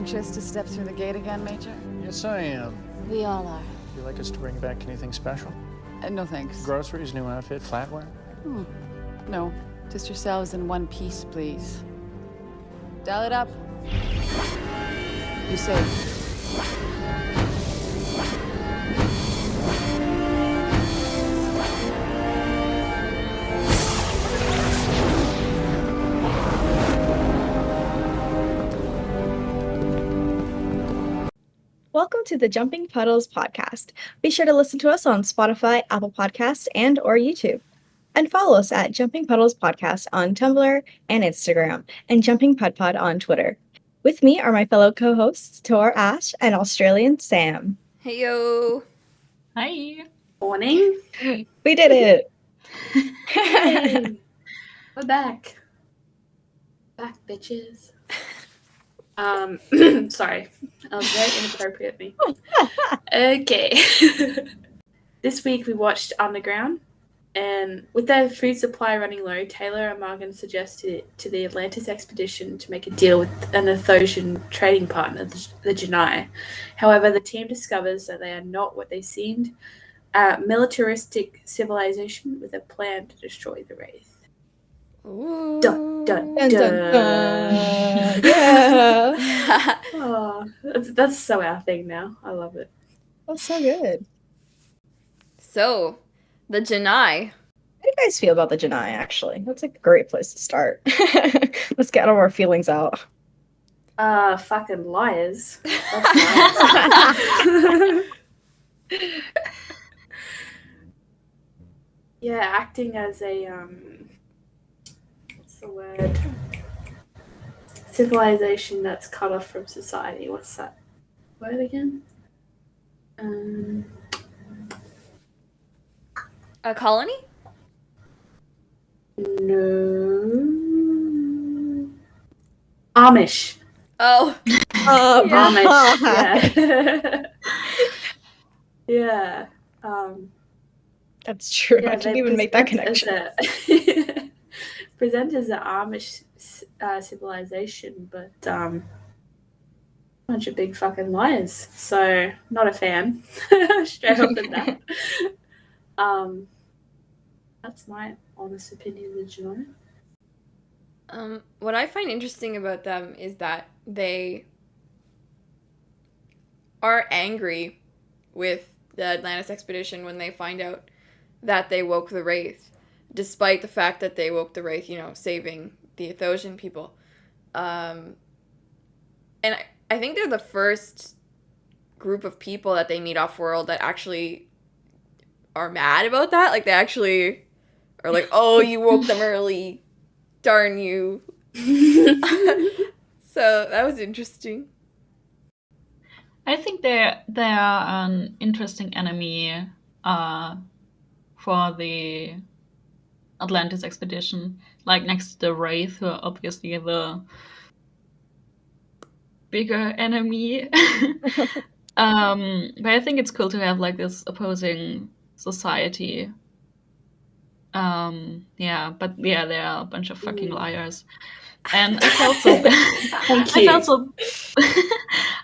anxious to step through the gate again, Major? Yes, I am. We all are. Would you like us to bring back anything special? No thanks. Groceries, new outfit, flatware? No, just yourselves in one piece, please. Dial it up. You safe. Welcome to the Jumping Puddles podcast. Be sure to listen to us on Spotify, Apple Podcasts, and or YouTube. And follow us at Jumping Puddles Podcast on Tumblr and Instagram, and Jumping Pud Pod on Twitter. With me are my fellow co-hosts, Tor Ash and Australian Sam. Hey yo! Hi! Morning. We did it! Hey. We're back. Back, bitches. Sorry. That was very inappropriate of me. Okay. This week we watched Underground, and with their food supply running low, Taylor and Morgan suggested to the Atlantis expedition to make a deal with an Athosian trading partner, the Janai. However, the team discovers that they are not what they seemed, a militaristic civilization with a plan to destroy the Wraith. Ooh. Dun, dun, Dun, dun. dun, dun. Yeah! Oh, that's so our thing now. I love it. That's so good. So, the Janai. How do you guys feel about the Janai, actually? That's a great place to start. Let's get all our feelings out. Fucking liars. That's nice. Yeah, acting as a what's the word? Civilization that's cut off from society. What's that word again? A colony? No. Amish. Oh. Amish. Yeah. Yeah. That's true. Yeah, I didn't even make that connection. Present as an Amish civilization, but bunch of big fucking liars. So not a fan. Straight off the bat. That's my honest opinion of Janai. What I find interesting about them is that they are angry with the Atlantis expedition when they find out that they woke the Wraith, despite the fact that they woke the Wraith, saving the Athosian people. And I think they're the first group of people that they meet off-world that actually are mad about that. Like, they actually are like, oh, you woke them early. Darn you. So, that was interesting. I think they are an interesting enemy for the Atlantis expedition. Like, next to the Wraith, who are obviously the bigger enemy. But I think it's cool to have, like, this opposing society. They are a bunch of fucking liars. And I felt so bad.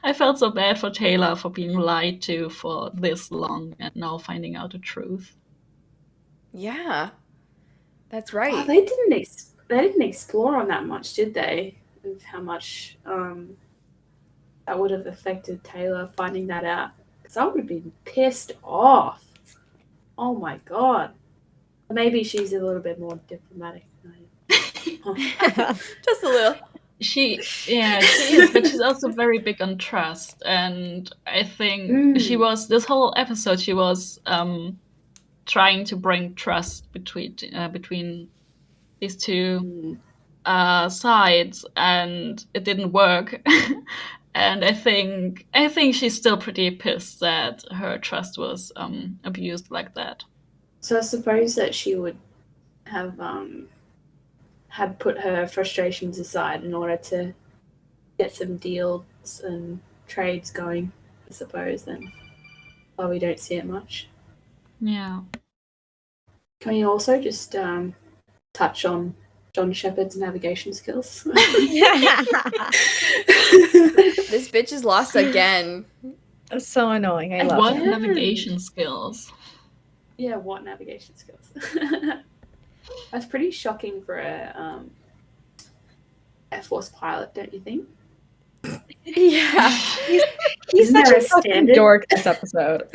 I felt so bad for Taylor for being lied to for this long and now finding out the truth. Yeah. That's right. Oh, they didn't explore on that much, did they? Of how much that would have affected Taylor finding that out. Because I would have been pissed off. Oh my god. Maybe she's a little bit more diplomatic than I am. Just a little. She is, but she's also very big on trust. And I think this whole episode, she was trying to bring trust between these two sides, and it didn't work. And I think she's still pretty pissed that her trust was abused like that. So I suppose that she would have had put her frustrations aside in order to get some deals and trades going, I suppose, then. Well, we don't see it much. Yeah. Can we also just touch on John Shepard's navigation skills. This bitch is lost again. That's so annoying. I love What it. navigation skills? Yeah, what navigation skills? That's pretty shocking for a Air Force pilot, don't you think? Yeah. He's Isn't such there a a fucking standard? dork this episode.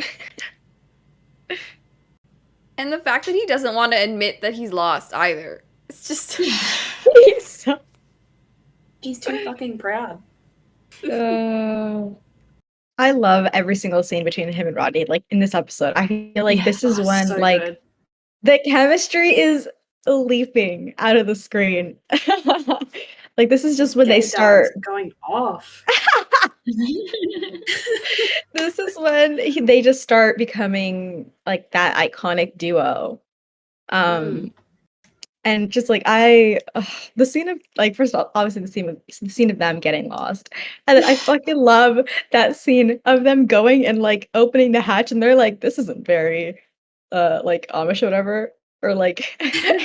And the fact that he doesn't want to admit that he's lost either. It's just... He's so... He's too fucking proud. I love every single scene between him and Rodney. Like in this episode, I feel like this is when so like good. the chemistry is leaping out of the screen. Like this is just when they Gaydar start. is going off. This is when they just start becoming like that iconic duo. And just like the scene of like first of all, obviously the scene of them getting lost, and then I fucking love that scene of them going and like opening the hatch, and they're like, "This isn't very, like Amish or whatever," or like,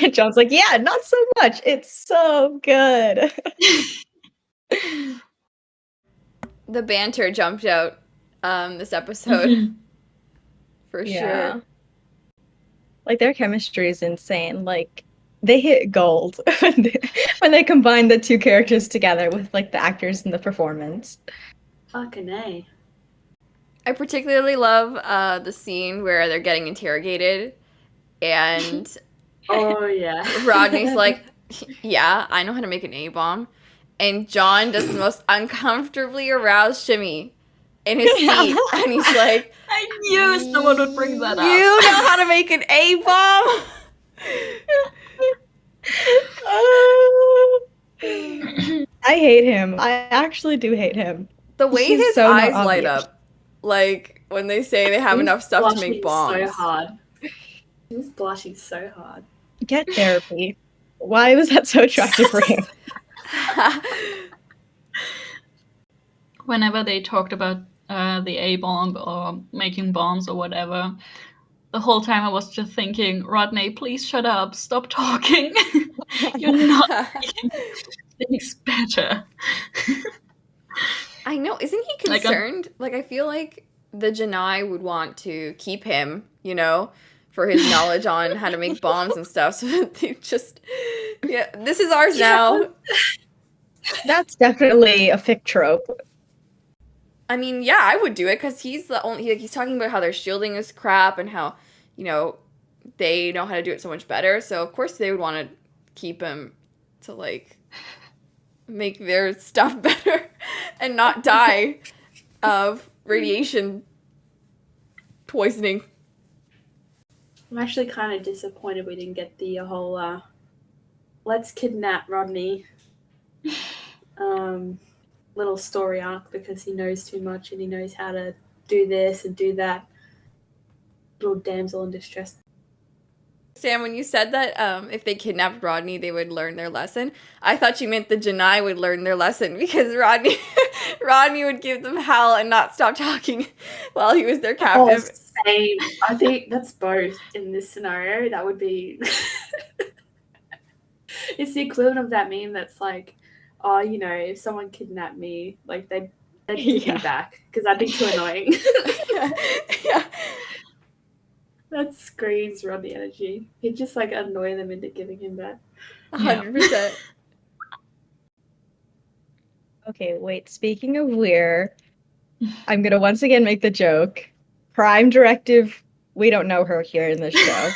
and John's like, "Yeah, not so much. It's so good." The banter jumped out this episode. For sure. Like their chemistry is insane. Like they hit gold when they combine the two characters together with like the actors and the performance. Fucking A. I particularly love the scene where they're getting interrogated and Oh, yeah. Rodney's like, yeah, I know how to make an A-bomb. And John does the most uncomfortably aroused shimmy in his seat. And he's like, I knew someone would bring that up. you know how to make an A-bomb? I hate him. I actually do hate him. The way He's his so not eyes light obvious. up, like when they say they have He's enough stuff to make blushing bombs. so hard. He's blushing so hard. Get therapy. Why was that so attractive for him? Whenever they talked about the A-bomb or making bombs or whatever, the whole time I was just thinking, Rodney, please shut up, stop talking. You're not making things better. I know. Isn't he concerned? Like, I feel like the Janai would want to keep him, you know, for his knowledge on how to make bombs and stuff. So that they just, yeah, this is ours now. That's definitely a fic trope. I mean, yeah, I would do it because he's the only, he's talking about how their shielding is crap and how, you know, they know how to do it so much better. So, of course, they would want to keep him to, like, make their stuff better and not die of radiation poisoning. I'm actually kind of disappointed we didn't get the whole let's kidnap Rodney little story arc because he knows too much and he knows how to do this and do that. Little damsel in distress. Sam, when you said that if they kidnapped Rodney, they would learn their lesson, I thought you meant the Janai would learn their lesson because Rodney would give them hell and not stop talking while he was their captive. Oh, same. I think that's both in this scenario. That would be... It's the equivalent of that meme that's like, oh, you know, if someone kidnapped me, like, they'd give me back because I'd be too annoying. Yeah. That screams Rodney energy. He'd just, like, annoy them into giving him back. 100%. Okay, wait. Speaking of Weir, I'm gonna once again make the joke. Prime Directive, we don't know her here in this show.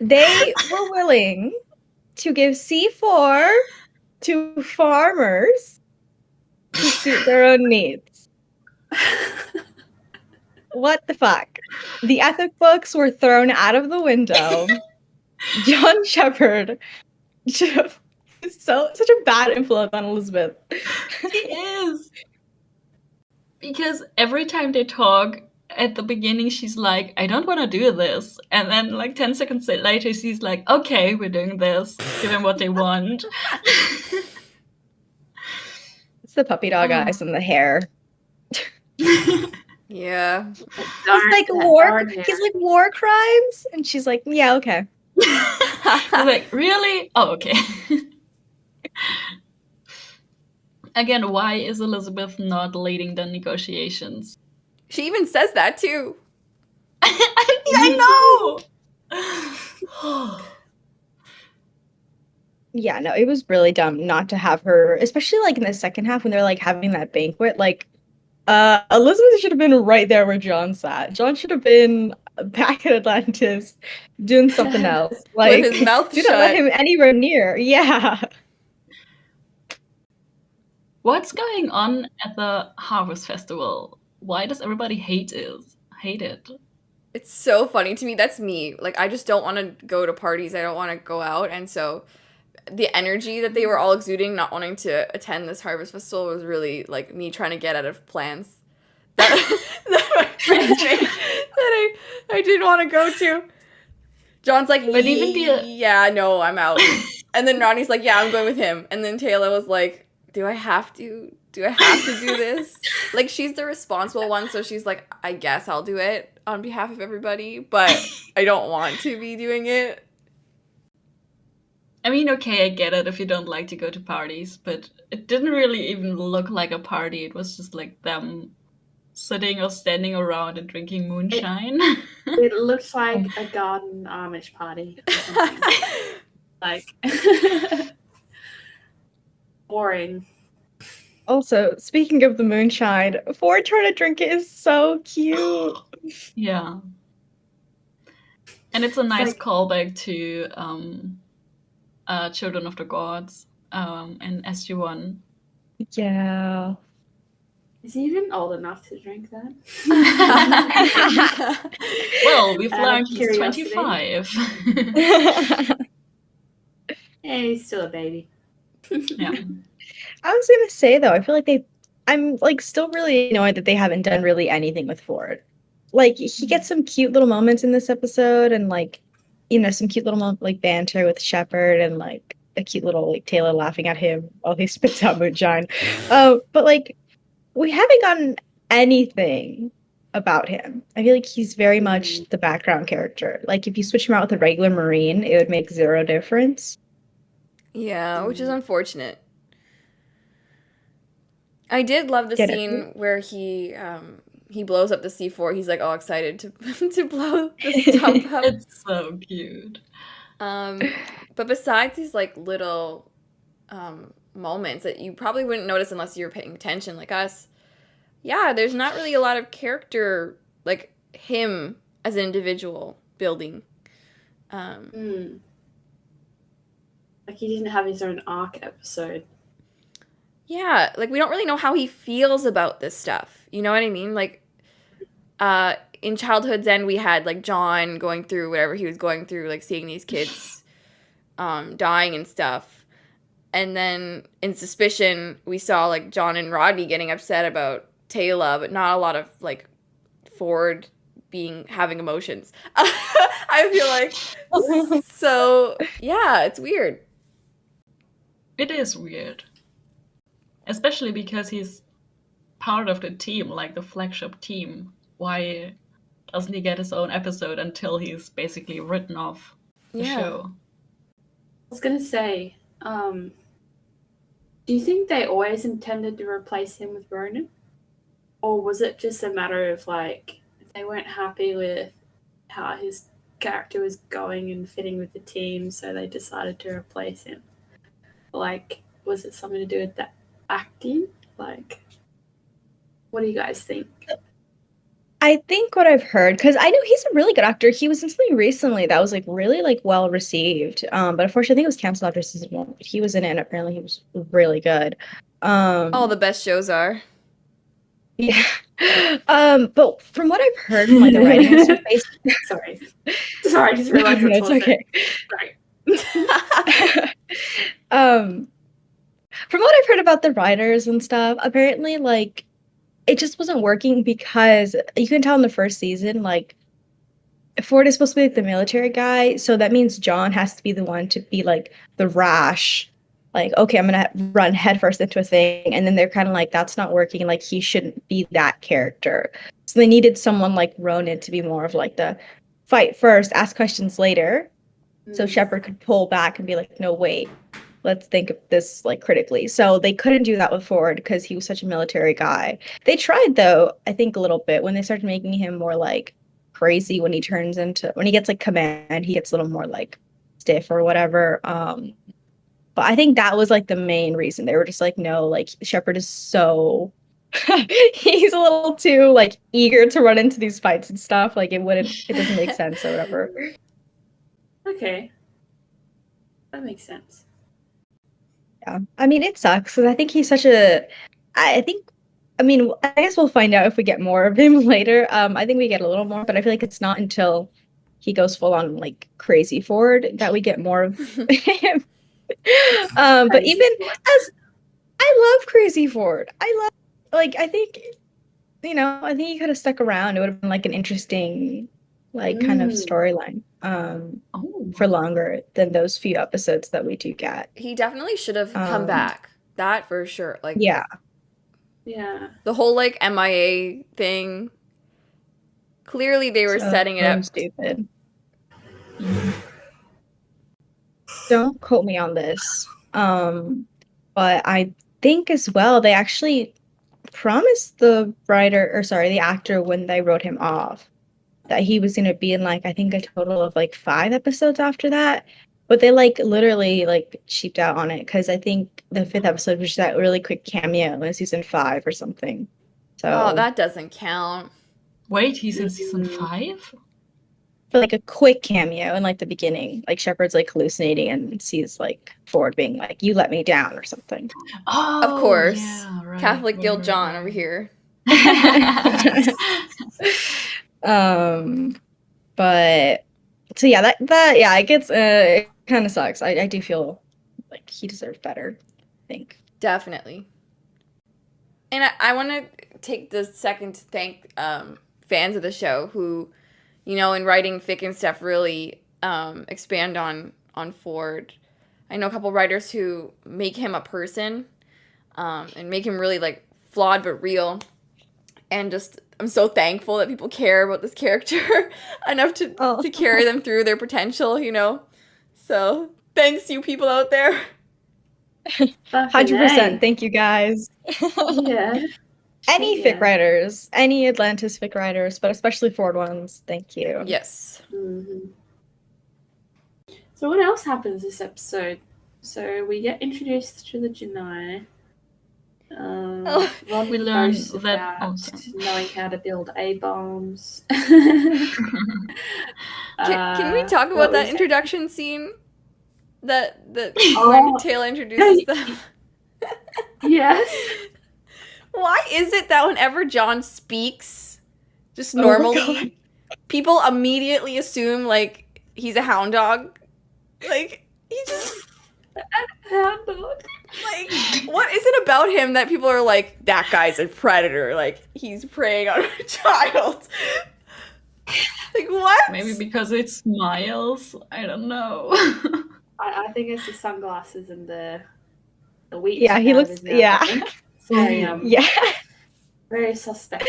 They were willing to give C4 to farmers to suit their own needs. What the fuck? The ethic books were thrown out of the window. John Shepard, such a bad influence on Elizabeth. He is. Because every time they talk, at the beginning she's like, I don't want to do this. And then like 10 seconds later she's like, okay, we're doing this. Give them what they want. It's the puppy dog eyes and the hair. Yeah. He's like war crimes, and she's like, yeah, okay. I was like, really? Oh, okay. Again, why is Elizabeth not leading the negotiations? She even says that too. I know! Yeah, no, it was really dumb not to have her, especially like in the second half when they're like having that banquet. Like, Elizabeth should have been right there where John sat. John should have been back at Atlantis doing something else. Like, With his mouth do not let shut. him anywhere near. Yeah. What's going on at the Harvest Festival? Why does everybody hate it? It's so funny to me. That's me. Like, I just don't want to go to parties. I don't want to go out. And so the energy that they were all exuding, not wanting to attend this Harvest Festival, was really, like, me trying to get out of plans that, that my friends made that I didn't want to go to. John's like, But even yeah, no, I'm out. And then Ronnie's like, yeah, I'm going with him. And then Taylor was like, do I have to do this? Like, she's the responsible one, so she's like, I guess I'll do it on behalf of everybody, but I don't want to be doing it. I mean, okay, I get it if you don't like to go to parties, but it didn't really even look like a party. It was just like them sitting or standing around and drinking moonshine. It looks like a garden Amish party or something. Like, boring. Also, speaking of the moonshine, Ford trying to drink it is so cute. Yeah. And it's a nice like- callback to Children of the Gods and SG-1. Yeah. Is he even old enough to drink that? Well, we've Out of learned he's curiosity. 25. Yeah, he's still a baby. Yeah. I was gonna say though, I feel like I'm like still really annoyed that they haven't done really anything with Ford. Like he gets some cute little moments in this episode, and like, you know, some cute little like banter with Shepard, and like a cute little like Taylor laughing at him while he spits out moonshine. But like we haven't gotten anything about him. I feel like he's very much the background character. Like if you switch him out with a regular Marine, it would make zero difference. Yeah, which is unfortunate. I did love the Get it? scene where he blows up the C4. He's like all excited to to blow the stuff up. It's so cute. But besides these like little moments that you probably wouldn't notice unless you were paying attention like us, yeah, there's not really a lot of character, like him as an individual building. Like he didn't have his own arc episode. Yeah, like we don't really know how he feels about this stuff. You know what I mean? Like in Childhood's End we had like John going through whatever he was going through, like seeing these kids dying and stuff. And then in Suspicion we saw like John and Rodney getting upset about Taylor, but not a lot of like Ford having emotions. I feel like so yeah, it's weird. It is weird. Especially because he's part of the team, like the flagship team. Why doesn't he get his own episode until he's basically written off the show? I was gonna say, do you think they always intended to replace him with Ronan? Or was it just a matter of like they weren't happy with how his character was going and fitting with the team, so they decided to replace him? Like, was it something to do with that acting? Like, what do you guys think? I think what I've heard, because I know he's a really good actor. He was in something recently that was like really like well received. But unfortunately, I think it was canceled after season 1. But he was in it, and apparently he was really good. All the best shows are. Yeah. But from what I've heard from like the writing and stuff, Sorry, I just realized no, that's it's okay. Sorry. From what I've heard about the writers and stuff, apparently like it just wasn't working because you can tell in the first season, like Ford is supposed to be like the military guy, so that means John has to be the one to be like the rash, like, okay, I'm gonna run headfirst into a thing, and then they're kind of like, that's not working, like he shouldn't be that character. So they needed someone like Ronan to be more of like the fight first, ask questions later. So Shepard could pull back and be like, no, wait, let's think of this like critically. So they couldn't do that with Ford because he was such a military guy. They tried though, I think a little bit when they started making him more like crazy when he gets like command, he gets a little more like stiff or whatever. But I think that was like the main reason. They were just like, no, like Shepard is so he's a little too like eager to run into these fights and stuff. Like it doesn't make sense or whatever. Okay. That makes sense. Yeah. I mean, it sucks because I think he's such I guess we'll find out if we get more of him later. I think we get a little more, but I feel like it's not until he goes full on like crazy Ford that we get more of him. But even as I love Crazy Ford. I think he could have stuck around. It would have been like an interesting like kind of storyline for longer than those few episodes that we do get. He definitely should have come back. That for sure. Like yeah. The whole like MIA thing. Clearly they were setting it up. Stupid. Don't quote me on this. But I think as well they actually promised the actor when they wrote him off that he was going to be in like I think a total of like 5 episodes after that, but they like literally like cheaped out on it because I think the 5th episode was just that really quick cameo in season 5 or something. So that doesn't count. Wait, he's in season 5? For like a quick cameo in like the beginning, like Shepard's like hallucinating and sees like Ford being like, "You let me down" or something. Oh, of course, yeah, right, Catholic Guild John over here. But so yeah, that it gets it kind of sucks. I do feel like he deserved better. I think definitely. And I want to take the second to thank fans of the show who, in writing fic and stuff, really expand on Ford. I know a couple writers who make him a person and make him really like flawed but real. And just I'm so thankful that people care about this character enough to carry them through their potential, So thanks, you people out there. 100%. Thank you guys. Yeah. Any fic writers, any Atlantis fic writers, but especially Ford ones. Thank you. Yes. Mm-hmm. So what else happens this episode? So we get introduced to the Janai. We learn that knowing how to build A-bombs. Can we talk about that introduction scene? That when Taylor introduces them. Yes. Why is it that whenever John speaks, just normally, people immediately assume like he's a hound dog? Like he just hound dog. Like, what is it about him that people are like, that guy's a predator? Like, he's preying on a child. Like, what? Maybe because it smiles. I don't know. I think it's the sunglasses and the wheat. Yeah, he looks. Yeah. So, very suspect.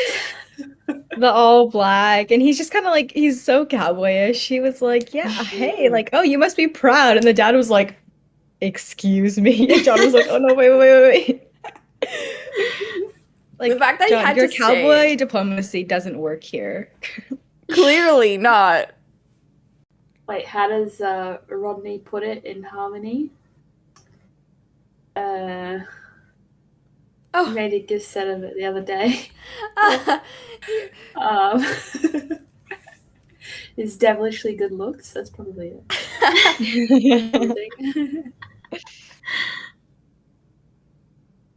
The all black, and he's just kind of like he's so cowboyish. He was like, "Yeah, hey, like, oh, you must be proud," and the dad was like, "Excuse me," and John was like, "Oh no, wait." Like the fact that John, he had your to cowboy diplomacy doesn't work here. Clearly not. Wait, how does Rodney put it in harmony? I made a good set of it the other day. His devilishly good looks. That's probably it.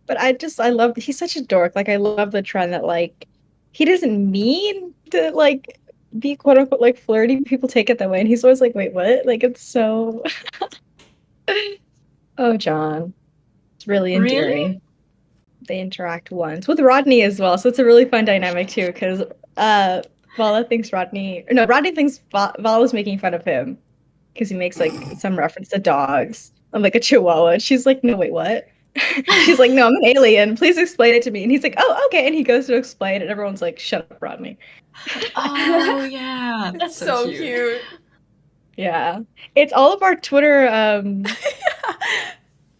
But I love he's such a dork. Like I love the trend that like he doesn't mean to like be quote unquote like flirty. People take it that way, and he's always like, "Wait, what?" Like it's so. Oh, John, it's really endearing. Really? They interact once with Rodney as well, so it's a really fun dynamic too. Because Vala thinks Rodney thinks Vala's making fun of him because he makes like some reference to dogs. I'm like a Chihuahua, and she's like, "No, wait, what?" She's like, "No, I'm an alien. Please explain it to me." And he's like, "Oh, okay." And he goes to explain, and everyone's like, "Shut up, Rodney." Oh yeah, that's so cute. Yeah. It's all of our Twitter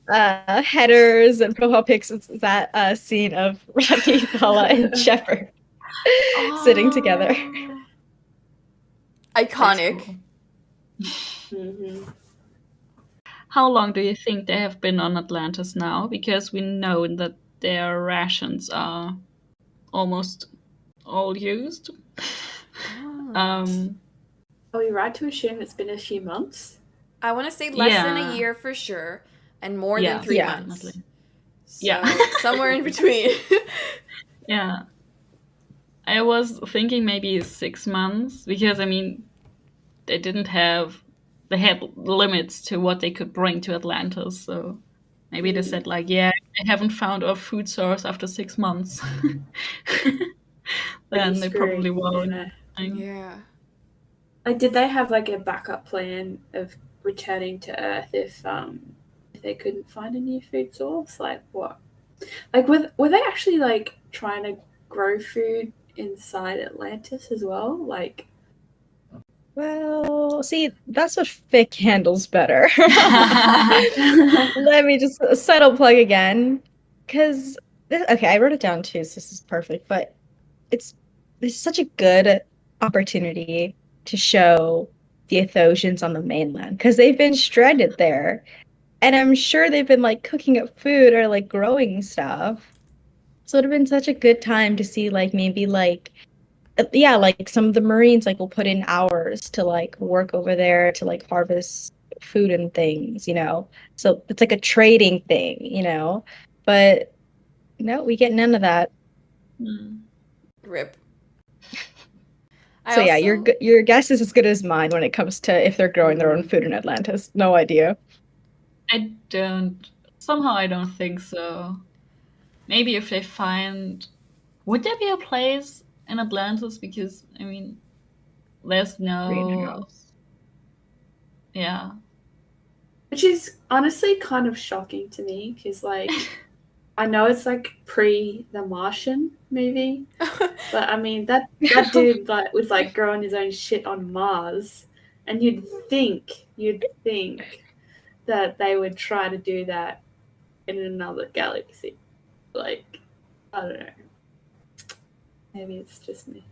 headers and profile pics. It's that scene of Rodney, Paula, and Shepard sitting together. Oh, Iconic. that's cool. Hmm. How long do you think they have been on Atlantis now? Because we know that their rations are almost all used. Um, Are we right to assume it's been a few months? I want to say less than a Yeah. year for sure, and more Yeah, than 3 Yeah. months. definitely. So Yeah. somewhere in between. Yeah. I was thinking maybe 6 months because I mean they had limits to what they could bring to Atlantis, so maybe they said like, yeah, they haven't found our food source after 6 months. Then they probably won't. Yeah. Yeah. Like, did they have like a backup plan of returning to Earth if they couldn't find a new food source? Like what? Like were they actually like trying to grow food inside Atlantis as well? Like Well, see, that's what Fic handles better. Let me just subtle plug again, because okay, I wrote it down too, so this is perfect. But it's such a good opportunity to show the Athosians on the mainland because they've been stranded there, and I'm sure they've been like cooking up food or like growing stuff. So it'd have been such a good time to see like maybe like yeah, like some of the Marines like will put in hours to like work over there to like harvest food and things. So it's like a trading thing. But no, we get none of that. Hmm. Rip. I So yeah, also your guess is as good as mine when it comes to if they're growing their own food in Atlantis. No idea. Somehow I don't think so. Maybe if they find, would there be a place in Atlantis? Because I mean, there's no, Greenhouse. yeah. which is honestly kind of shocking to me because like I know it's like pre the Martian movie, but I mean that dude like was like growing his own shit on Mars, and you'd think that they would try to do that in another galaxy. Like I don't know. Maybe it's just me.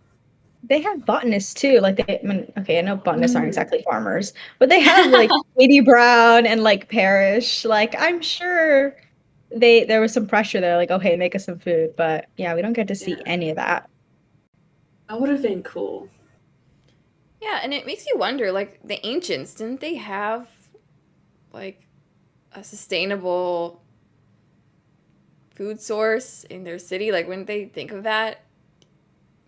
They have botanists too. Like okay, I know botanists aren't exactly farmers, but they have like Katie Brown and like Parrish. Like I'm sure there was some pressure there, like, okay, make us some food. But yeah, we don't get to see any of that. That would have been cool. Yeah, and it makes you wonder, like, the ancients, didn't they have, like, a sustainable food source in their city? Like, wouldn't they think of that?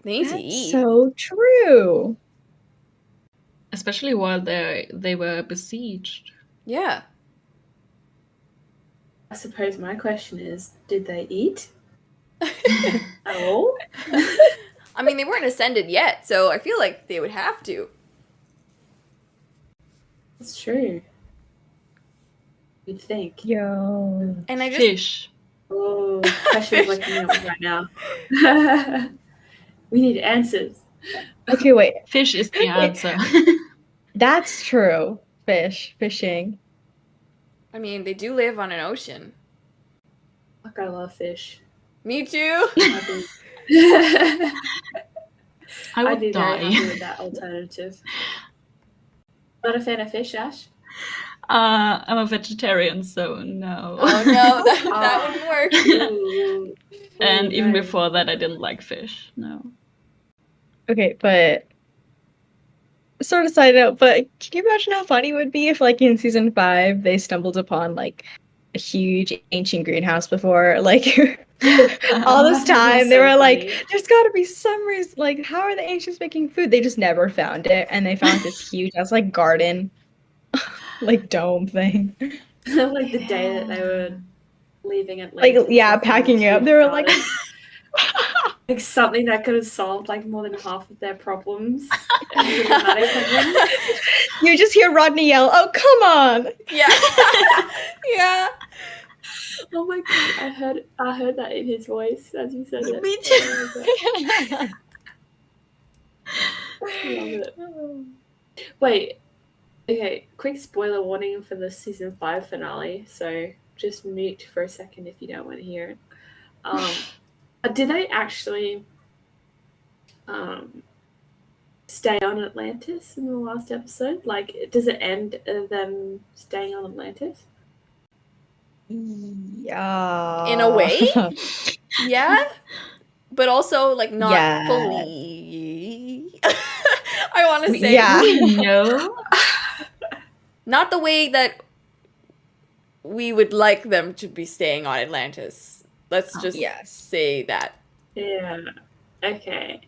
They need to That's eat. so true. Especially while they were besieged. Yeah. I suppose my question is, did they eat? Oh? I mean, they weren't ascended yet, so I feel like they would have to. It's true. You'd think. Yo. And I just... Fish. Oh, questions like coming up with right now. We need answers. Okay, wait. Fish is the answer. That's true. Fishing. I mean, they do live on an ocean. Fuck, I love fish. Me too. I I'd would be very happy die. with that alternative. Not a fan of fish, Ash? I'm a vegetarian, so no. Oh no, that wouldn't work. Ooh. And even no. before that, I didn't like fish. No. Okay, but sort of side note, but can you imagine how funny it would be if, like, in season 5, they stumbled upon, like, a huge ancient greenhouse before, like, all this time, they were like, there's gotta be some reason, like, how are the ancients making food? They just never found it, and they found this huge, that's like garden, like, dome thing. Like the day that they were leaving Like, Atlantis. yeah, they found packing this up, huge they were like, garden. Like something that could have solved like more than half of their problems. you just hear Rodney yell, oh, come on! Yeah. Yeah. Oh my god, I heard that in his voice as you said it. Me Oh too. my god. I love it. Wait, Okay, quick spoiler warning for the season 5 finale, so just mute for a second if you don't want to hear it. Did they actually stay on Atlantis in the last episode? Like, does it end them staying on Atlantis? Yeah. In a way? Yeah? But also, like, not Yeah. fully. I want to say. Yeah. No. Not the way that we would like them to be staying on Atlantis. Let's just Yes. say that. Yeah. Okay.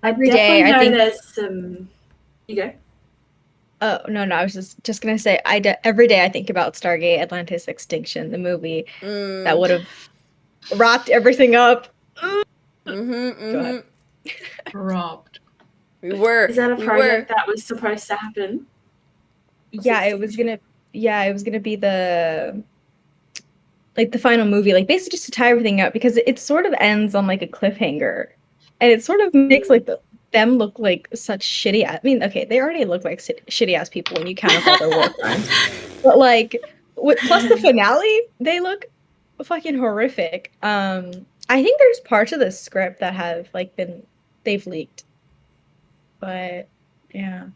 Every day, I think there's some. You go. Oh no, I was just gonna say every day I think about Stargate Atlantis Extinction, the movie that would have wrapped everything up. Go ahead. Robbed. We were. Is that a project that was supposed to happen? Yeah, it was gonna be the final movie, like basically just to tie everything up, because it sort of ends on like a cliffhanger, and it sort of makes like them look like such shitty. I mean, okay, they already look like shitty ass people when you count up all their war crimes, but like plus the finale, they look fucking horrific. I think there's parts of the script that have like they've leaked, but yeah.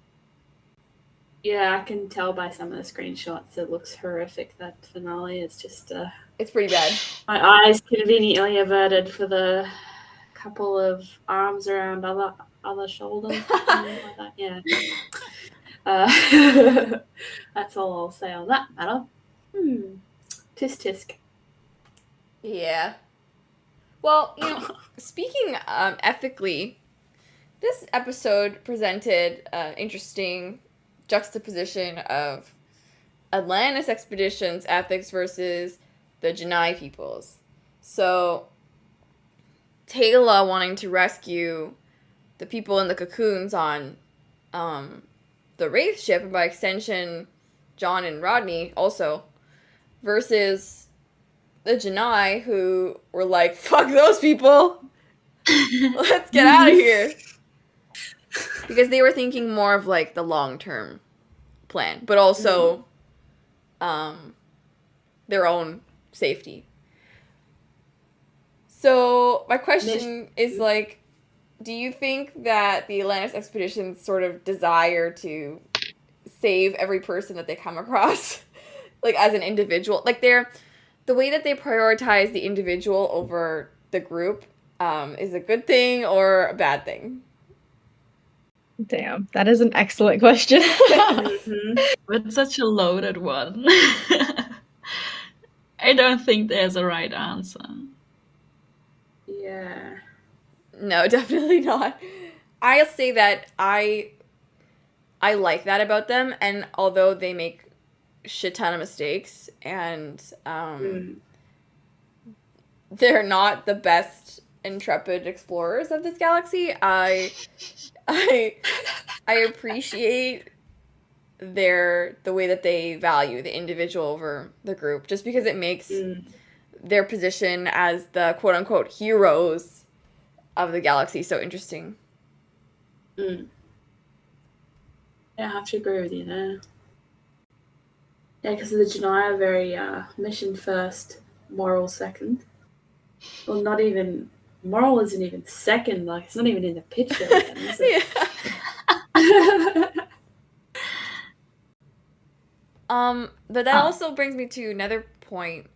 Yeah, I can tell by some of the screenshots it looks horrific. That finale is just it's pretty bad. My eyes conveniently averted for the couple of arms around other shoulders, like that. Yeah. That's all I'll say on that matter. Tisk tisk. Yeah. Well, speaking ethically, this episode presented an interesting juxtaposition of Atlantis expeditions ethics versus the Janai peoples. So, Taylor wanting to rescue the people in the cocoons on the Wraith ship, and by extension, John and Rodney also, versus the Janai who were like, fuck those people! Let's get out of here! Because they were thinking more of like the long-term plan, but also their own safety. So my question is like, do you think that the Atlantis expeditions sort of desire to save every person that they come across, like as an individual? Like the way that they prioritize the individual over the group is a good thing or a bad thing? Damn, that is an excellent question. It's such a loaded one. I don't think there's a right answer. Yeah. No, definitely not. I'll say that I like that about them, and although they make shit ton of mistakes and they're not the best intrepid explorers of this galaxy, I appreciate the way that they value the individual over the group, just because it makes their position as the quote-unquote heroes of the galaxy so interesting. Yeah, I have to agree with you there. Yeah, because the Janai are very mission first, moral second. Well, not even... Moral isn't even second, like, it's not even in the picture again, is it? But that also brings me to another point,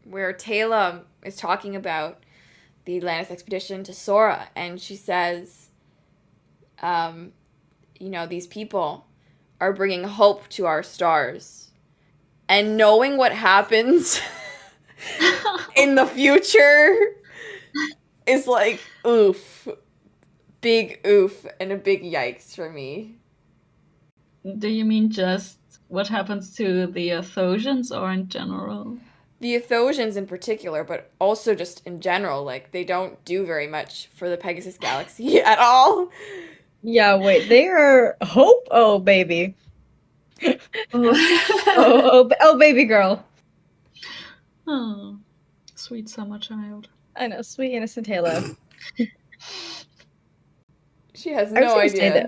where Taylor is talking about the Atlantis expedition to Sora, and she says, these people are bringing hope to our stars. And knowing what happens in the future is like, oof. Big oof and a big yikes for me. Do you mean just what happens to the Athosians or in general? The Athosians in particular, but also just in general. Like, they don't do very much for the Pegasus Galaxy at all. Yeah, wait, they are hope? Oh, baby. oh, baby girl. Oh, sweet summer child. I know, sweet innocent Taylor. She has no idea. Say,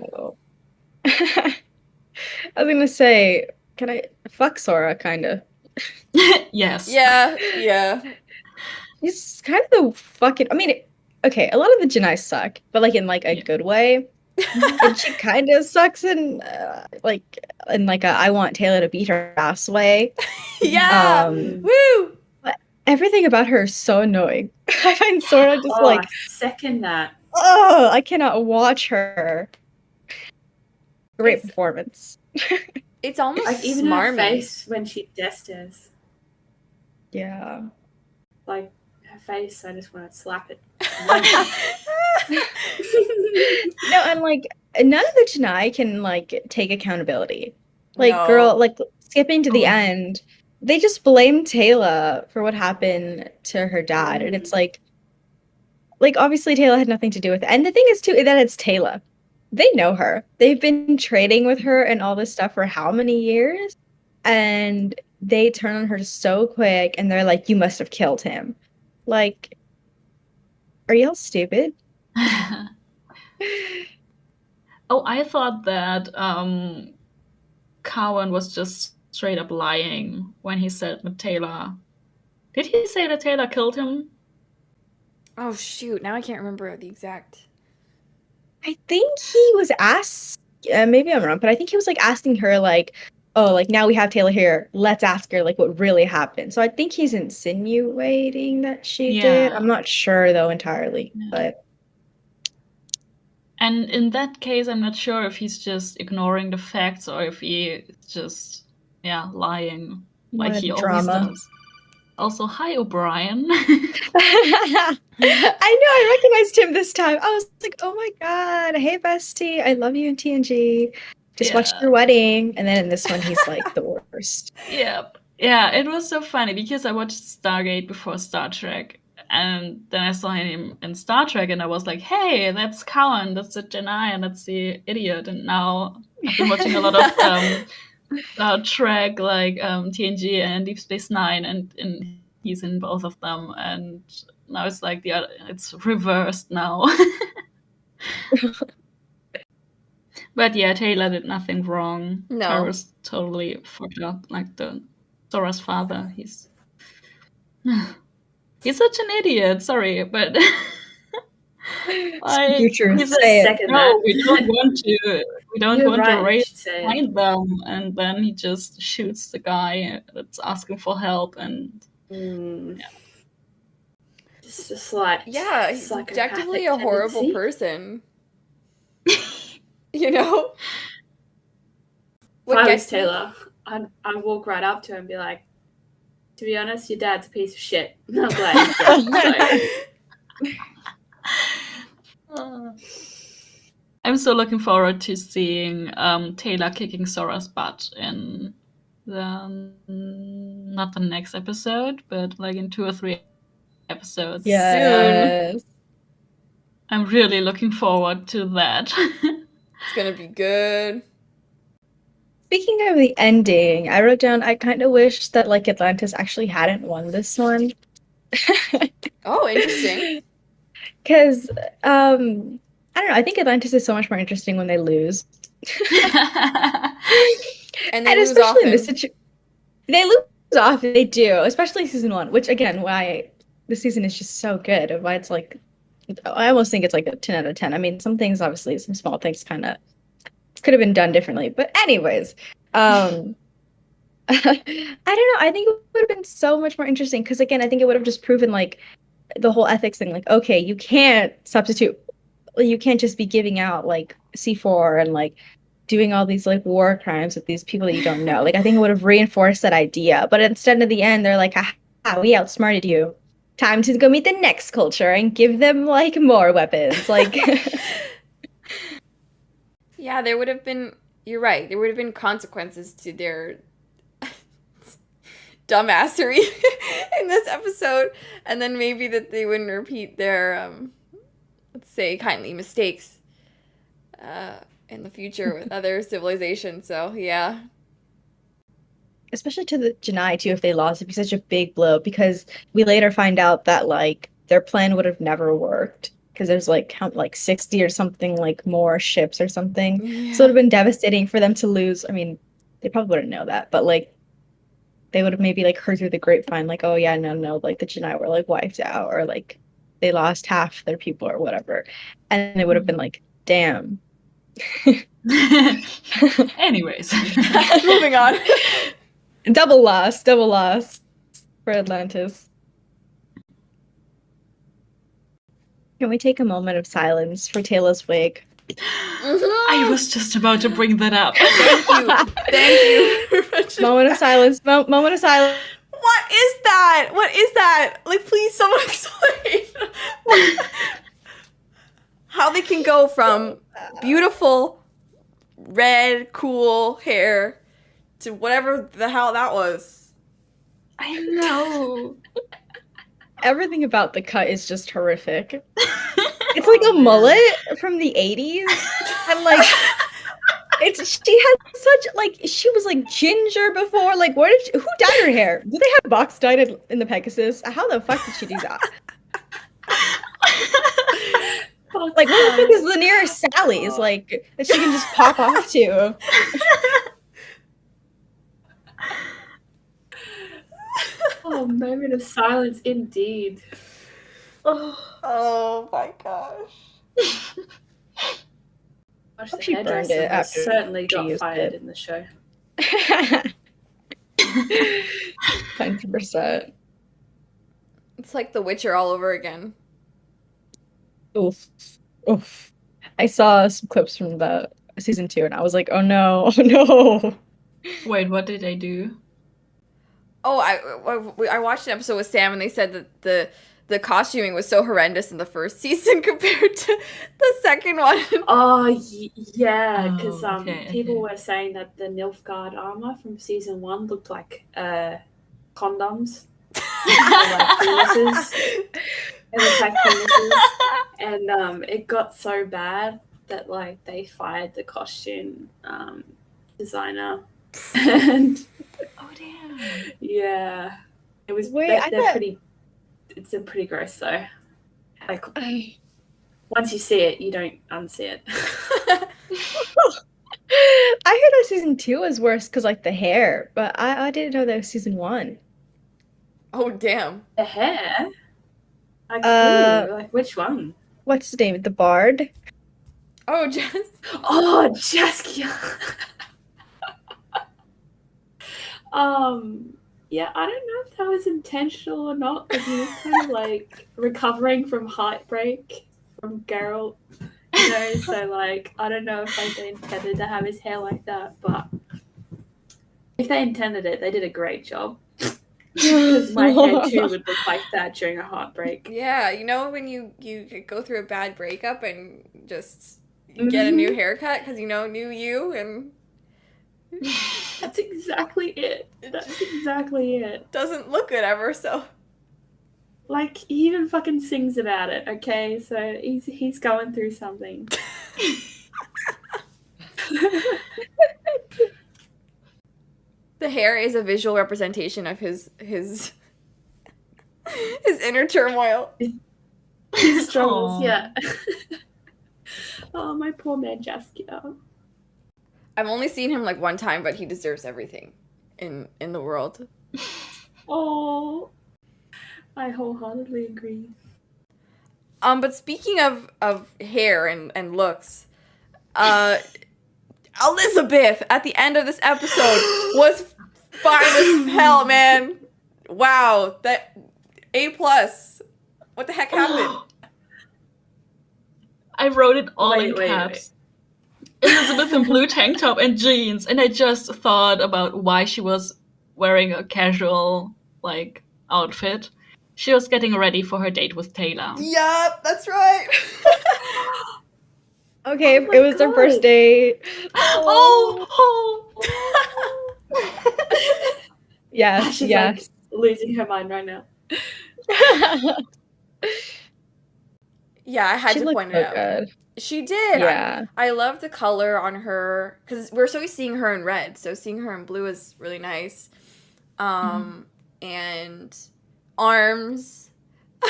I was gonna say, can I fuck Sora? Kind of. Yes. Yeah. He's kind of the fucking. I mean, okay, a lot of the Janai suck, but like in like a Yeah. good way. And she kind of sucks in like a I want Taylor to beat her ass way. Yeah. Um, Woo. but everything about her is so annoying. I find Sora just Oh, like, second that. oh, I cannot watch her. Great It's- performance. It's almost Like even her smarmy. face when she gestures, Yeah. like her face, I just want to slap it. No, and like none of the Chennai can like take accountability. Like, No. girl, like skipping to the Oh. end, they just blame Taylor for what happened to her dad, and it's like obviously Taylor had nothing to do with it. And the thing is too that it's Taylor. They know her. They've been trading with her and all this stuff for how many years? And they turn on her so quick, and they're like, "You must have killed him." Like, are y'all stupid? Oh, I thought that Cowan was just straight up lying when he said that Taylor. Did he say that Taylor killed him? Oh shoot! Now I can't remember the exact. I think he was asked, maybe I'm wrong, but I think he was like asking her, like, oh, like now we have Taylor here. Let's ask her, like, what really happened. So I think he's insinuating that she did. Yeah. I'm not sure, though, entirely. Yeah. But And in that case, I'm not sure if he's just ignoring the facts or if he is just, lying like Wanted he always drama. does. Also, hi, O'Brien. I know, I recognized him this time. I was like, oh my God. Hey, bestie. I love you in TNG. Just watched Yeah. your wedding. And then in this one, he's like the worst. Yep. Yeah, it was so funny because I watched Stargate before Star Trek, and then I saw him in Star Trek, and I was like, "Hey, that's Cowan, that's the Janai, and that's the idiot." And now I've been watching a lot of Star Trek, like TNG and Deep Space Nine, and he's in both of them, and now it's like it's reversed now. But yeah, Taylor did nothing wrong. No. Tara's totally fucked up, like Sora's father. He's such an idiot. Sorry, but Speak your truth. he's Say it. Second no, that. we don't want to. We don't You're want right, to you raise should say it. behind them, and then he just shoots the guy that's asking for help, and Yeah. Just a slight. Yeah, he's psychopathic objectively a horrible tendency. person. You know? If I was gets me- Taylor, I'd walk right up to him and be like, to be honest, your dad's a piece of shit. I'm glad he's dead. I'm so looking forward to seeing Taylor kicking Sora's butt in not the next episode, but like in 2 or 3 episodes soon. Yes. I'm really looking forward to that. It's gonna be good. Speaking of the ending, I wrote down I kind of wish that like Atlantis actually hadn't won this one. Oh, interesting. Because I don't know, I think Atlantis is so much more interesting when they lose. And they lose especially in this often. situation, they lose often. They do, especially season 1, which again, why this season is just so good. Why it's like, I almost think it's like a 10 out of 10. I mean, some things, obviously, some small things kind of could have been done differently. But anyways, I don't know. I think it would have been so much more interesting because, again, I think it would have just proven like the whole ethics thing. Like, okay, you can't substitute. You can't just be giving out like C4 and like doing all these like war crimes with these people that you don't know. Like, I think it would have reinforced that idea. But instead, of the end, they're like, "Ha, we outsmarted you. Time to go meet the next culture and give them like more weapons." Like, Yeah, there would have been. You're right. There would have been consequences to their dumbassery in this episode, and then maybe that they wouldn't repeat their, let's say, kindly mistakes in the future with other civilizations. So yeah. especially to the Janai too, if they lost, it'd be such a big blow because we later find out that like their plan would have never worked because there's like 60 or something, like more ships or something. So it would have been devastating for them to lose. I mean, they probably wouldn't know that, but like they would have maybe like heard through the grapevine, like, oh yeah, no, like the Janai were like wiped out, or like they lost half their people or whatever, and it would have been like, damn. Anyways, Moving on. Double loss for Atlantis. Can we take a moment of silence for Taylor's wig? I was just about to bring that up. Thank you. Moment of silence. Moment of silence. What is that? What is that? Like, please, someone explain how they can go from beautiful red, cool hair to whatever the hell that was. I know. Everything about the cut is just horrific. It's like a mullet from the 80s. And like she had such like she was like ginger before. Like who dyed her hair? Did they have box dyed in the Pegasus? How the fuck did she do that? Like where the fuck is the nearest Sally's like that she can just pop off to? Oh, moment of silence indeed. Oh my gosh. Gosh, the She burned hairdresser it after certainly she got used fired it. in the show. 100%. It's like The Witcher all over again. Oof. I saw some clips from the season 2 and I was like, oh no. Wait, what did I do? Oh, I watched an episode with Sam and they said that the costuming was so horrendous in the first season compared to the second one. Oh, yeah, because okay, people were saying that the Nilfgaard armor from season 1 looked like condoms. Like penises. It looked like penises. And it got so bad that like they fired the costume designer. And Oh damn. yeah, it was. Wait, they're pretty. It's a pretty gross though. Like once you see it, you don't unsee it. I heard that season 2 was worse because like the hair, but I didn't know that was season 1. Oh, damn. The hair. Like who? Like which one? What's his name? The Bard? Oh, Jess. Oh, Jaskia. Yeah, I don't know if that was intentional or not, because he was kind of like recovering from heartbreak from Geralt, you know, so like I don't know if like they intended to have his hair like that, but if they intended it, they did a great job. Because my hair too would look like that during a heartbreak. Yeah, you know when you go through a bad breakup and just get a new haircut because you know new you and That's exactly it. That's exactly it. doesn't look good ever. So Like he even fucking sings about it. Okay, so he's going through something. the hair is a visual representation of his inner turmoil. His struggles, Aw. yeah. Oh, my poor man, Jaskia. I've only seen him like one time, but he deserves everything in the world. Oh, I wholeheartedly agree. But speaking of hair and looks, Elizabeth at the end of this episode was fine as hell, man. Wow, that A+. What the heck happened? I wrote it all Wait, in wait, caps. Elizabeth in blue tank top and jeans, and I just thought about why she was wearing a casual like outfit. She was getting ready for her date with Taylor. Yup, that's right. Okay, Oh my it was their first God. date. Oh. Yes, She's yes. like losing her mind right now. Yeah, I had She to looked point so it out. good. She did. Yeah. I love the color on her because we're so used to seeing her in red, so seeing her in blue is really nice. And arms.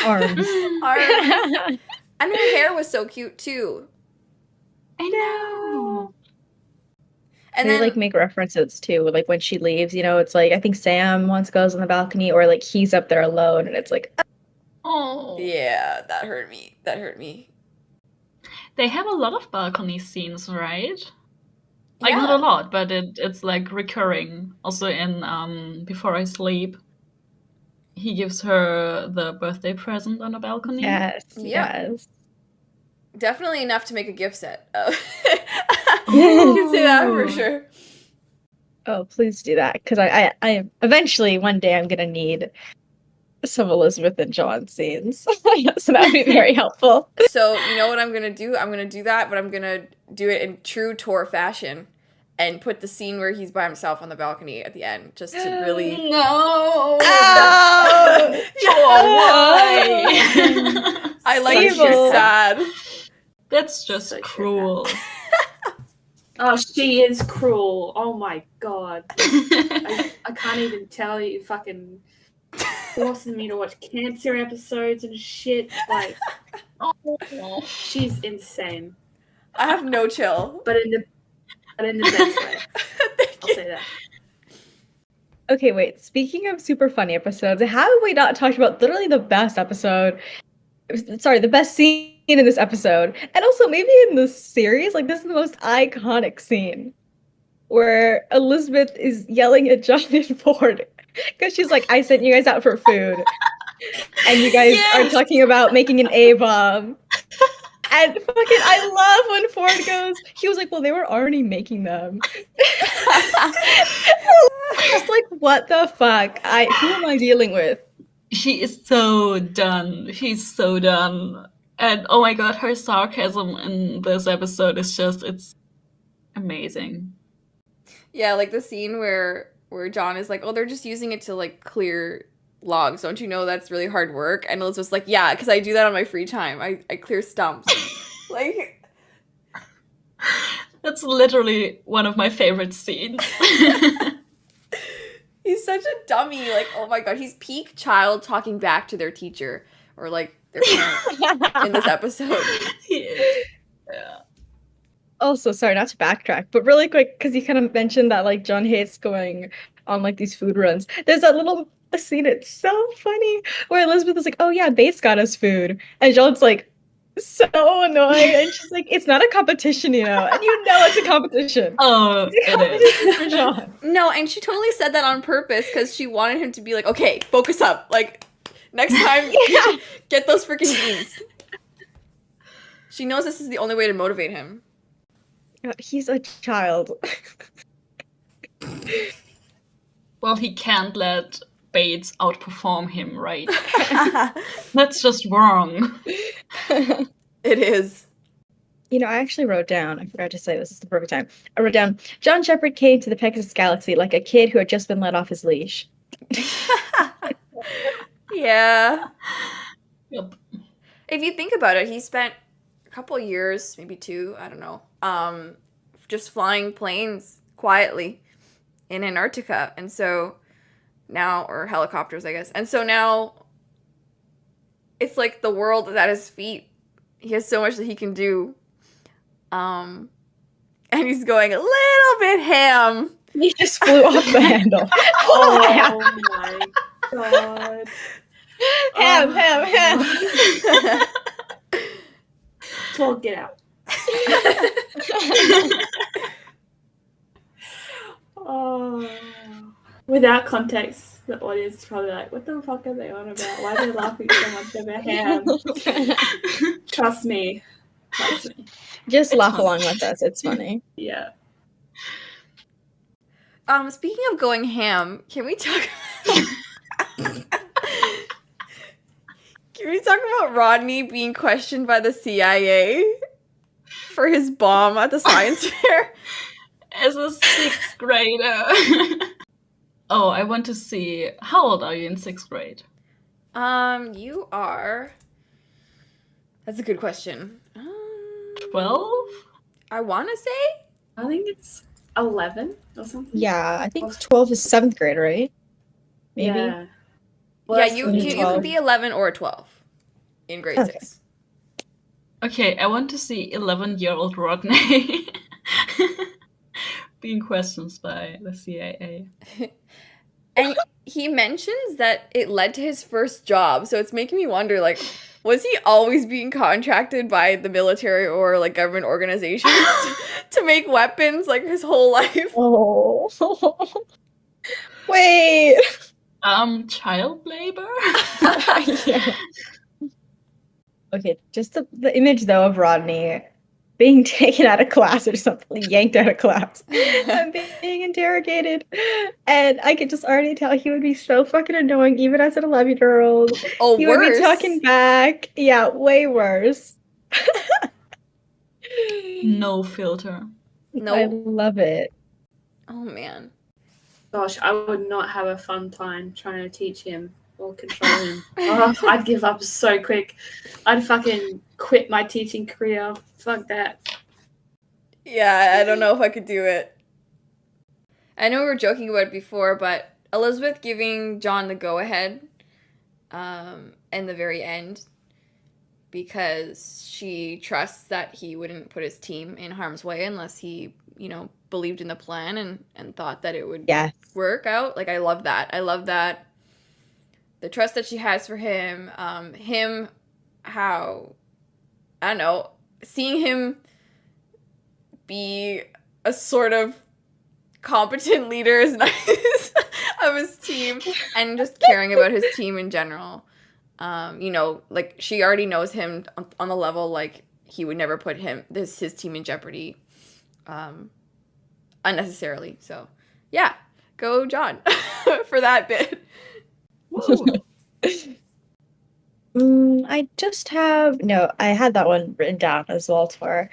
Arms. Arms. And her hair was so cute too. I know. And they then like make references too, like when she leaves, it's like I think Sam once goes on the balcony, or like he's up there alone, and it's like, Oh. yeah, that hurt me. They have a lot of balcony scenes, right? Like, Yeah. not a lot, but it's like recurring. Also in Before I Sleep, he gives her the birthday present on a balcony. yes, Yep. yes. Definitely enough to make a gift set. I can say that for sure. Oh, please do that, because I eventually one day I'm gonna need some Elizabeth and John scenes, so that would be very helpful. So you know what I'm gonna do? I'm gonna do that, but I'm gonna do it in true Tor fashion, and put the scene where he's by himself on the balcony at the end, just to really. No. Oh, Why? I like that Evil. she's sad. That's just So cruel. Oh, she is cruel. Oh my god. I can't even tell you, fucking forcing me to watch cancer episodes and shit. Like, Oh. she's insane. I have no chill. But in the best way. I'll say that. Okay, wait. Speaking of super funny episodes, how have we not talked about literally the best episode? Sorry, the best scene in this episode, and also maybe in the series. Like, this is the most iconic scene where Elizabeth is yelling at John and Ford because she's like, "I sent you guys out for food, and you guys are talking about making an A-bomb." And fucking, I love when Ford goes. He was like, "Well, they were already making them." Just like, what the fuck? Who am I dealing with? She is so done. She's so done. And oh my god, her sarcasm in this episode is just, it's amazing. Yeah, like the scene where John is like, "Oh, they're just using it to like clear logs. Don't you know that's really hard work?" And Elizabeth's like, "Yeah, because I do that on my free time. I clear stumps." Like, That's literally one of my favorite scenes. he's such a dummy. Like, oh my god, he's peak child talking back to their teacher or like their parent in this episode. Yeah. Also, sorry, not to backtrack, but really quick, because you kind of mentioned that like John hates going on like these food runs. There's that little scene, it's so funny, where Elizabeth is like, "Oh yeah, Bates got us food," and John's like so annoyed, and she's like, "It's not a competition, and it's a competition." Oh, It's a it is. competition for John. No, and she totally said that on purpose because she wanted him to be like, "Okay, focus up. Like, next time, get those freaking beans." She knows this is the only way to motivate him. God, he's a child. Well, he can't let Bates outperform him, right? That's just wrong. It is. I actually wrote down, I forgot to say this is the perfect time. I wrote down, John Shepard came to the Pegasus Galaxy like a kid who had just been let off his leash. Yeah. Yep. If you think about it, he spent a couple years, maybe 2, I don't know, just flying planes quietly in Antarctica. And so now, or helicopters, I guess. And so now it's like the world is at his feet. He has so much that he can do. And he's going a little bit ham. He just flew off the handle. Oh my god. Ham. Well, get out. Oh. Without context, the audience is probably like, "What the fuck are they on about? Why are they laughing so much about ham?" Trust me. Just laugh along with us. It's funny. Yeah. Speaking of going ham, can we talk about Rodney being questioned by the CIA for his bomb at the science fair? As a 6th grader. Oh, I want to see. How old are you in 6th grade? You are. That's a good question. 12? I want to say. I think it's 11 or something. Yeah, I think 12 is 7th grade, right? Maybe. Yeah. Yeah, you that's could 12. be 11 or 12 in grade Okay. 6. Okay, I want to see 11-year-old Rodney being questioned by the CIA. And he mentions that it led to his first job, so it's making me wonder, like, was he always being contracted by the military or, like, government organizations to make weapons, like, his whole life? Oh. Wait. Child labor? Yeah. Okay, just the image though of Rodney being taken out of class or something, yanked out of class, and being interrogated. And I could just already tell he would be so fucking annoying, even as an 11-year-old. Oh, He would be worse. talking back. Yeah, way worse. No filter. No. I love it. Oh, man. Gosh, I would not have a fun time trying to teach him or control him. Oh, I'd give up so quick. I'd fucking quit my teaching career. Fuck that. Yeah, I don't know if I could do it. I know we were joking about it before, but Elizabeth giving John the go-ahead in the very end because she trusts that he wouldn't put his team in harm's way unless he, believed in the plan and thought that it would work out. Like, I love that. I love that. The trust that she has for him, how, I don't know, seeing him be a sort of competent leader is nice of his team, and just caring about his team in general. Like, she already knows him on the level, like, he would never put his team in jeopardy unnecessarily. So, yeah, go John for that bit. I had that one written down as well for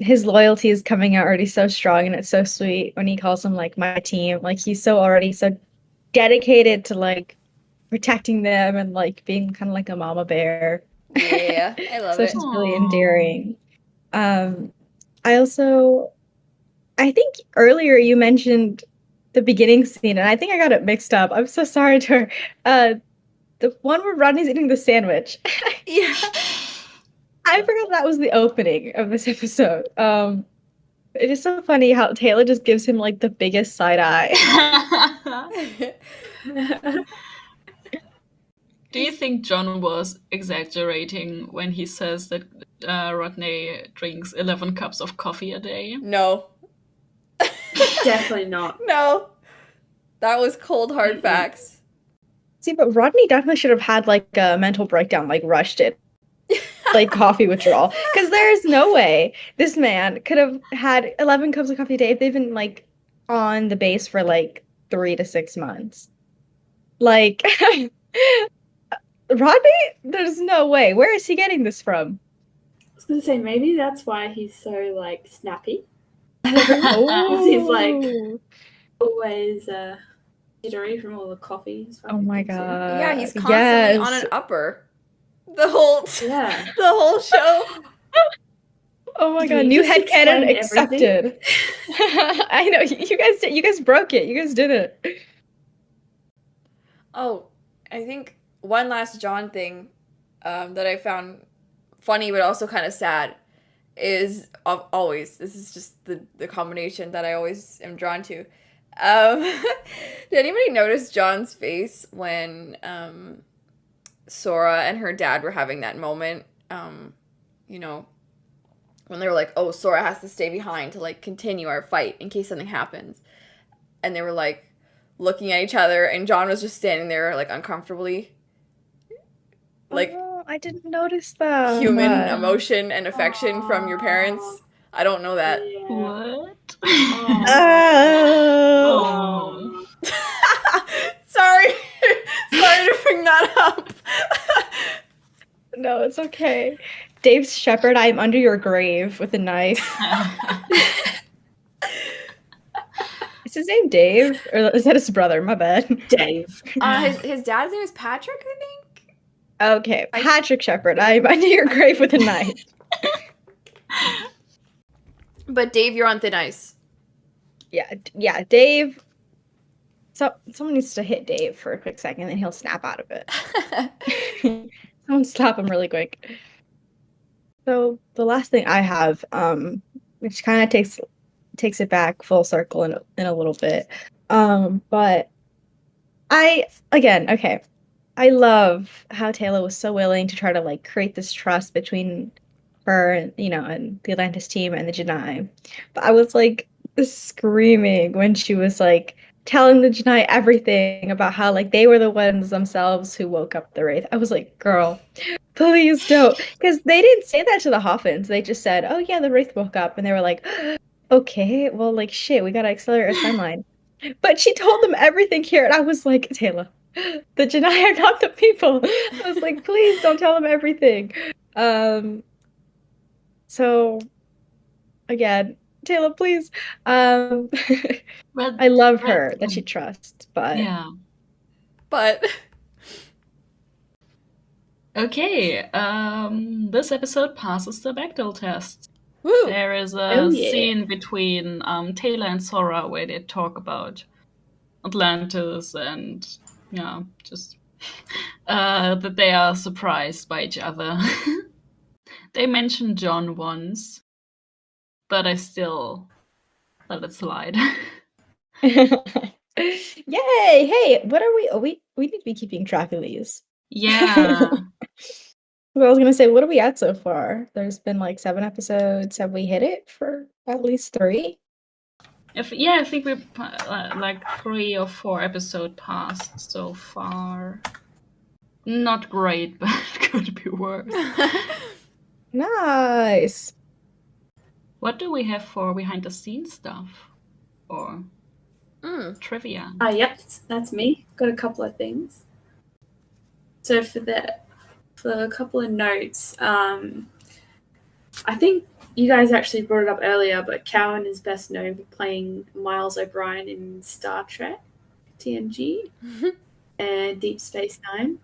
his loyalty is coming out already so strong, and it's so sweet when he calls them like my team. Like, he's already so dedicated to like protecting them and like being kind of like a mama bear. Yeah, I love so it. it's just really endearing. I think earlier you mentioned the beginning scene, and I think I got it mixed up. I'm so sorry to her. The one where Rodney's eating the sandwich. Yeah. I forgot that was the opening of this episode. It is so funny how Taylor just gives him like the biggest side eye. Do you think John was exaggerating when he says that Rodney drinks 11 cups of coffee a day? No. Definitely not. No. That was cold, hard facts. See, but Rodney definitely should have had like a mental breakdown, like rushed it, like coffee withdrawal. Because there's no way this man could have had 11 cups of coffee a day if they've been like on the base for like 3 to 6 months. Like, Rodney, there's no way. Where is he getting this from? I was gonna say maybe that's why he's so like snappy. Oh, He's like always jittery from all the coffee. Oh my god! Yeah, he's constantly on an upper. The whole show. Oh my god! New headcanon accepted. I know you guys broke it. You guys did it. Oh, I think one last John thing that I found funny but also kind of sad is always, this is just the combination that I always am drawn to. Did anybody notice John's face when Sora and her dad were having that moment? When they were like, oh, Sora has to stay behind to like continue our fight in case something happens. And they were like looking at each other, and John was just standing there like uncomfortably. Like, I didn't notice that. Human emotion and affection from your parents. I don't know that. Yeah. What? Oh. Sorry to bring that up. No, it's okay. Dave's shepherd, I am under your grave with a knife. Is his name Dave? Or is that his brother? My bad. Dave. His dad's name is Patrick, I think? Okay, Patrick Shepherd, I am under your grave with a knife. But Dave, you're on thin ice. Yeah, Dave. So someone needs to hit Dave for a quick second, and he'll snap out of it. Someone slap him really quick. So the last thing I have, which kind of takes it back full circle in a little bit, but okay, I love how Taylor was so willing to try to like create this trust between her and and the Atlantis team and the Janai. But I was like screaming when she was like telling the Janai everything about how like they were the ones themselves who woke up the Wraith. I was like, girl, please don't. Because they didn't say that to the Hoffins. They just said, oh yeah, the Wraith woke up. And they were like, okay, well, like shit, we gotta accelerate our timeline. But she told them everything here, and I was like, Taylor, the Janai are not the people. I was like, please don't tell them everything. So again, Taylor, please. But I love her that she trusts, but yeah. But Okay, this episode passes the Bechdel test. woo! There is a Oh, yeah. scene between Taylor and Sora where they talk about Atlantis and just that they are surprised by each other. They mention John once, but I still let it slide. Yay! Hey, what are we? Oh, we need to be keeping track of these. Yeah. Well, I was gonna say, what are we at so far? There's been like 7 episodes. Have we hit it for at least 3? I think we're like 3 or 4 episodes past so far. Not great, but could be worse. Nice. What do we have for behind the scenes stuff? Or trivia? Yep, that's me. Got a couple of things. So for a couple of notes, I think you guys actually brought it up earlier, but Cowan is best known for playing Miles O'Brien in Star Trek, TNG, and Deep Space Nine.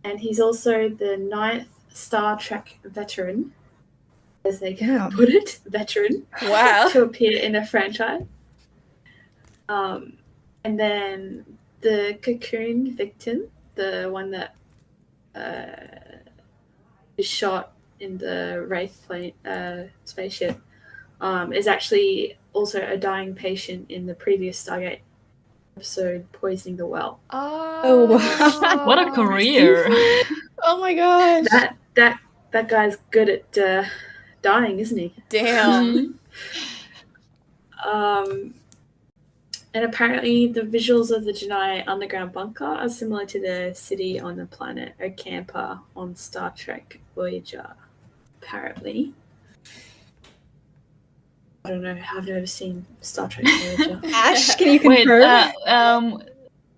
And he's also the 9th Star Trek veteran, as they put it, veteran, Wow. to appear in a franchise. And then the Cocoon victim, the one that is shot in the Wraith plane spaceship, is actually also a dying patient in the previous Stargate episode, Poisoning the Well. Oh, wow. What a career! Oh my gosh. That guy's good at dying, isn't he? Damn. And apparently the visuals of the Janai underground bunker are similar to the city on the planet Ocampa on Star Trek Voyager, apparently. I don't know, I've never seen Star Trek Voyager. Ash, can you Wait, confirm?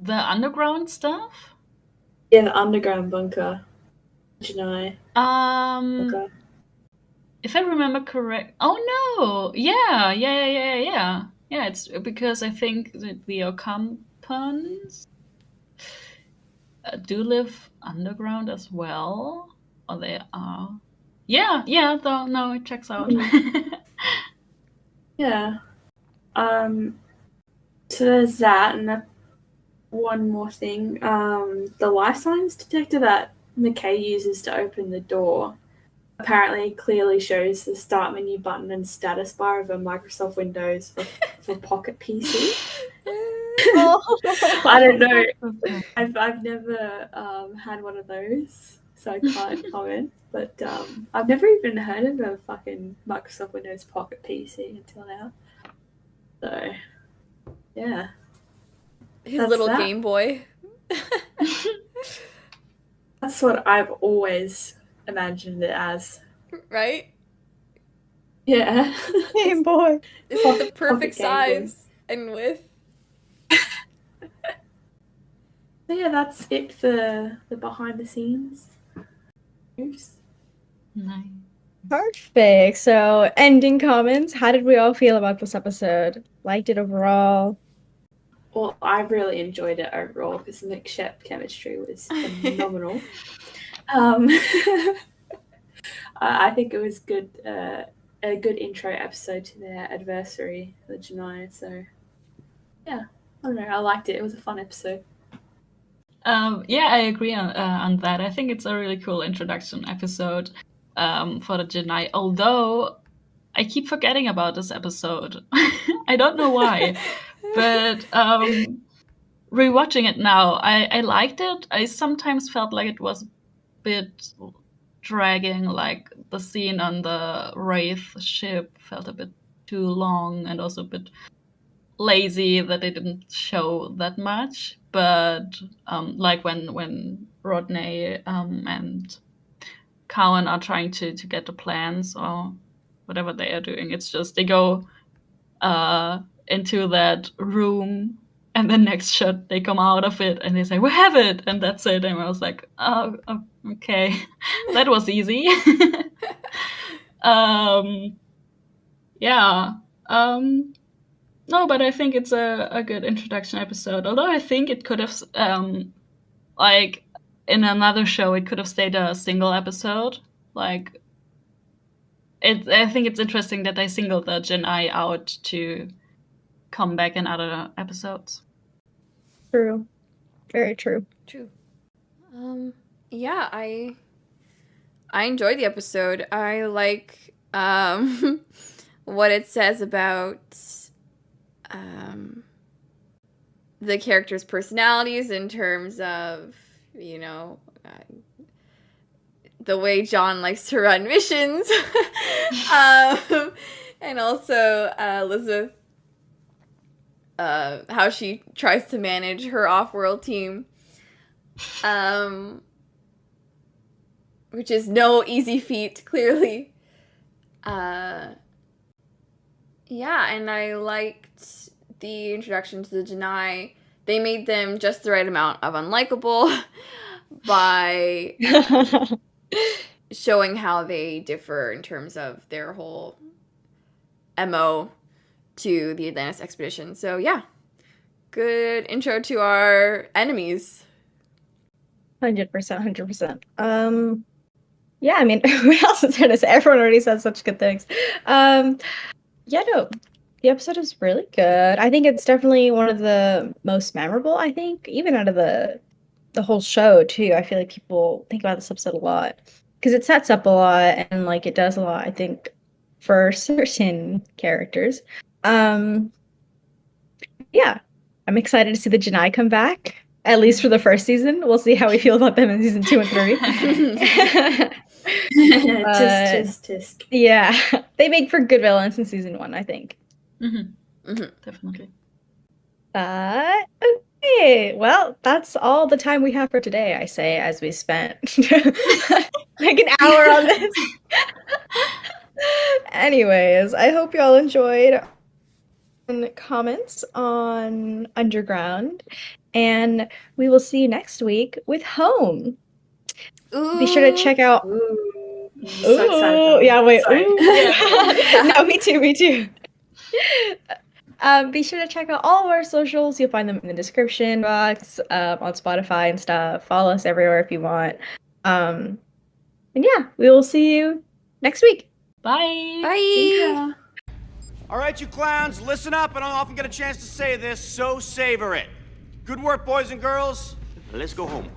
the underground stuff? Yeah, the underground bunker. Janai. Okay. If I remember correct, oh no, yeah. Yeah, it's because I think that the Ocampans do live underground as well, or they are. Yeah. Though no, it checks out. Yeah. So there's that, and one more thing. The life signs detector that McKay uses to open the door apparently clearly shows the start menu button and status bar of a Microsoft Windows for Pocket PC. I don't know. I've never had one of those, so I can't comment. But I've never even heard of a fucking Microsoft Windows Pocket PC until now. So, yeah. His That's little that. Game Boy. That's what I've always imagined it as. Right? Yeah. Game Boy. This is the perfect Pocket Game Boy. size and width. So yeah, that's it for the behind the scenes. Oops. Nice. Perfect. So, ending comments. How did we all feel about this episode? Liked it overall? Well, I really enjoyed it overall because the McShep chemistry was phenomenal. I think it was good, a good intro episode to their adversary, the Janai. So, yeah, I don't know. I liked it. It was a fun episode. Yeah, I agree on that. I think it's a really cool introduction episode. for the Janai. Although I keep forgetting about this episode. I don't know why, but rewatching it now, I liked it. I sometimes felt like it was a bit dragging, like the scene on the Wraith ship felt a bit too long and also a bit lazy that they didn't show that much. But like when Rodney and Cowan are trying to get the plans or whatever they are doing, it's just they go into that room, and the next shot they come out of it and they say, "We have it," and that's it. And I was like, "Oh, okay, that was easy." Yeah. No, but I think it's a good introduction episode. Although I think it could have, like in another show, it could have stayed a single episode. Like, I think it's interesting that they singled the Janai out to come back in other episodes. True. Very true. True. Yeah, I enjoyed the episode. I like what it says about the characters' personalities in terms of, you know, the way John likes to run missions, and also Elizabeth, how she tries to manage her off-world team, which is no easy feat, clearly. Yeah, and I liked the introduction to the Janai. They made them just the right amount of unlikable by showing how they differ in terms of their whole MO to the Atlantis expedition. So yeah, good intro to our enemies. 100%. Yeah, I mean, what else is there to say? Everyone already said such good things. Yeah, no, the episode is really good. I think it's definitely one of the most memorable, I think, even out of the whole show, too. I feel like people think about this episode a lot because it sets up a lot and, like, it does a lot, I think, for certain characters. Yeah, I'm excited to see the Janai come back, at least for the first season. We'll see how we feel about them in season 2 and 3. Tisk. Yeah, they make for good villains in season 1, I think. Definitely. Okay, well, that's all the time we have for today, I say, as we spent like an hour on this. Anyways, I hope y'all enjoyed comments on Underground, and we will see you next week with Home. Ooh. Be sure to check out. So excited. Yeah, wait. Sorry. No, me too. Be sure to check out all of our socials. You'll find them in the description box, on Spotify and stuff. Follow us everywhere if you want. And yeah, we will see you next week. Bye. Bye. Yeah. All right, you clowns, listen up. I don't often get a chance to say this, so savor it. Good work, boys and girls. Let's go home.